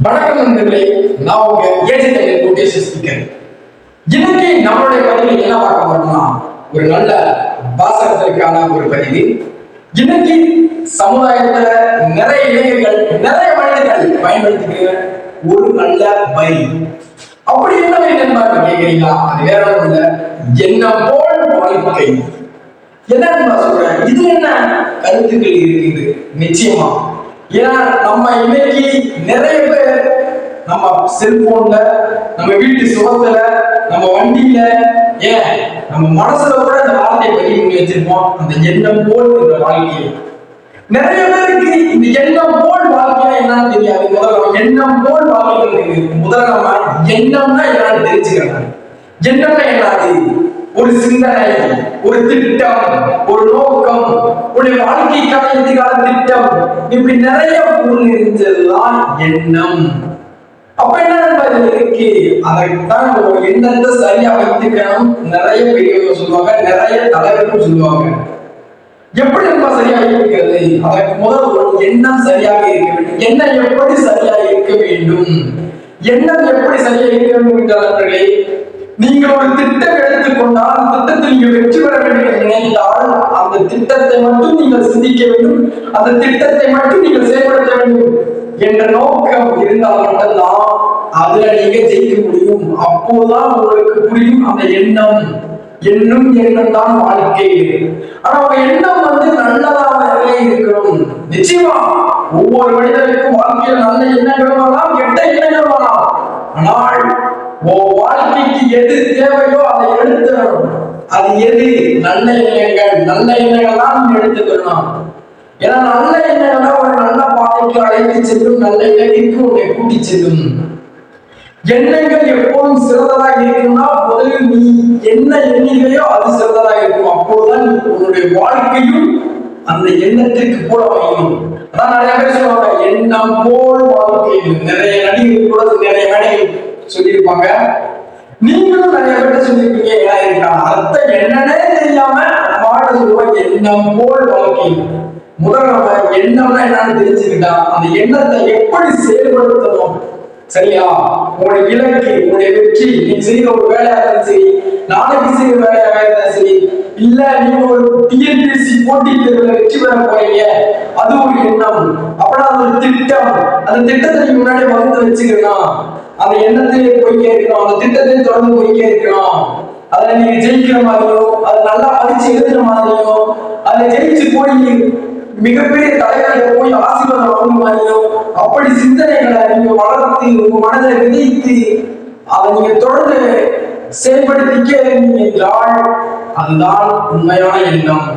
வணக்கம் நண்பர்களே, நான் உங்க ஏஜென்ட் கோட்டேஷன் ஸ்பீக்கர். இன்னைக்கு நம்மளுடைய பதிவில் என்ன பார்க்க போறோம்னா, ஒரு நல்ல வாசகத்திற்கான ஒரு பதிவு. இன்னைக்கு சமுதாயத்துல நிறைய இளைஞர்கள், நிறைய மனிதர்கள் பயன்படுத்திக்கிற ஒரு நல்ல வரி. அப்படி என்ன வரி நண்பர்கள் கேட்கிறீங்களா? அது வேற ஒன்றும் இல்ல, எண்ணம் போல் வாழ்க்கை. என்ன சொல்றேன், இது என்ன கருத்துக்கள் இருக்குது? நிச்சயமா, ஏன்னா நம்ம இன்னைக்கு நிறைய பேர் நம்ம செல்போன்ல, நம்ம வீட்டு சுகத்துல, நம்ம வண்டியில, ஏன் நம்ம மனசுல கூட இந்த வார்த்தையை பதிவு பண்ணி வச்சிருப்போம், அந்த எண்ணம் போல் இந்த வாழ்க்கையை. நிறைய பேருக்கு இந்த எண்ணம் போல் வாழ்க்கையா என்னன்னு தெரியாது. முதல்ல எண்ணம் போல் வாழ்க்கை, முதல்ல நம்ம எண்ணம்னா என்னன்னு தெரிஞ்சுக்கிறோம். எண்ணம்னா என்னது? ஒரு சிந்தனை, ஒரு திட்டம், ஒரு நோக்கம், உடைய வாழ்க்கைக்கான எதிர்கால திட்டம், இப்படி நிறைய பொருள் இருந்ததுதான் எண்ணம். அப்ப என்ன இருக்கு? அதைத்தான் ஒரு எண்ணத்தை சரியா வைத்துக்கணும். நிறைய பெரியவங்க சொல்லுவாங்க, நிறைய தலைவர்கள் சொல்லுவாங்க. எப்படி நம்ம சரியா இருக்கிறது? அதற்கு முதல் ஒரு எண்ணம் சரியாக இருக்க வேண்டும். எண்ணம் எப்படி சரியா இருக்க வேண்டும்? எண்ணம் எப்படி சரியா இருக்க வேண்டும் என்றார்களே, நீங்கள் ஒரு திட்டம் எடுத்துக்கொண்டால், அந்த திட்டத்தில் நீங்கள் வெற்றி பெற வேண்டும் என்று நினைத்தால், அந்த திட்டத்தை மட்டும் நீங்கள் சிந்திக்க வேண்டும், அந்த திட்டத்தை மட்டும் நீங்கள் செயல்படுத்த வேண்டும் என்ற நோக்கம் இருந்தால் மட்டும்தான் அதுல நீங்க ஜெயிக்க முடியும். அப்போதான் உங்களுக்கு புரியும் அந்த எண்ணம். எண்ணும் எண்ணம் தான் வாழ்க்கை. ஆனா உங்க எண்ணம் நல்லதாகவே இருக்கணும். நிச்சயமா ஒவ்வொரு மனிதனுக்கும் வாழ்க்கையில் நல்ல எண்ணங்கள் வரலாம், கெட்ட எண்ணங்கள் வரலாம். ஆனால் வாழ்க்கைக்கு எது தேவையோ அதை எடுத்துக்கணும். அது எது? நல்ல எண்ணங்கள். நல்ல எண்ணங்கள் தான் நீங்க எடுத்துக்கணும். ஏன்னா நல்ல எண்ணங்கள் ஒரு நல்ல பாதைக்கு அழைத்து செல்லும், நல்ல இலக்கிற்கு உன்னை கூட்டி செல்லும். எண்ணங்கள் எப்போதும் சிறந்ததாக இருக்கும்னா, முதலில் நீ என்ன எண்ணிக்கையோ அது சிறந்ததாக இருக்கும். அப்போதுதான் உன்னுடைய வாழ்க்கையும் அந்த எண்ணத்திற்கு போல வைக்கும். அதான் நிறைய பேர் சொல்லுவாங்க, எண்ணம் போல் வாழ்க்கை. நிறைய நடிகர்கள் கூட நிறைய மேடைகள் சொல்லியிருப்பாங்க. நீங்களும் நிறைய பேர் சொல்லியிருப்பீங்க. அர்த்தம் என்னன்னே தெரியாம பாட சொல்லுவாங்க, எண்ணம் போல் வாழ்க்கை. முதல்ல நம்ம எண்ணம்னா என்னன்னு தெரிஞ்சுக்கிட்டா, அந்த எண்ணத்தை எப்படி செயல்படுத்தணும், சரியா? உங்களுடைய இலக்கு, உங்களுடைய வெற்றி, நீ செய்யற ஒரு வேலையாக இருந்தாலும் சரி, நாளைக்கு செய்யற வேலையாக இருந்தாலும் சரி, இல்ல நீங்க ஒரு டிஎன்பிஎஸ்சி போட்டி தேர்வுல வெற்றி பெற போறீங்க, அது ஒரு எண்ணம். அப்படின்னா அது ஒரு திட்டம். அந்த திட்டத்தை நீங்க முன்னாடி வகுத்து வச்சுக்கணும். அந்த எண்ணத்திலே போய்க்கே இருக்கணும், அந்த திட்டத்தை தொடர்ந்து போய்க்கே இருக்கணும். அதுல நீங்க ஜெயிக்கிற மாதிரியும், அது நல்லா படிச்சு எழுதுற மாதிரியும், அதை ஜெயிச்சு போய் மிகப்பெரிய தலைவர்களை போய் ஆசீர்வாதம் வாங்க மாதிரியும், அப்படி சிந்தனைகளை நீங்க வளர்த்து உங்க மனதை விதைத்து அதை நீங்க தொடர்ந்து செயல்படுத்திக்க என்றால் அதுதான் உண்மையான எண்ணம்.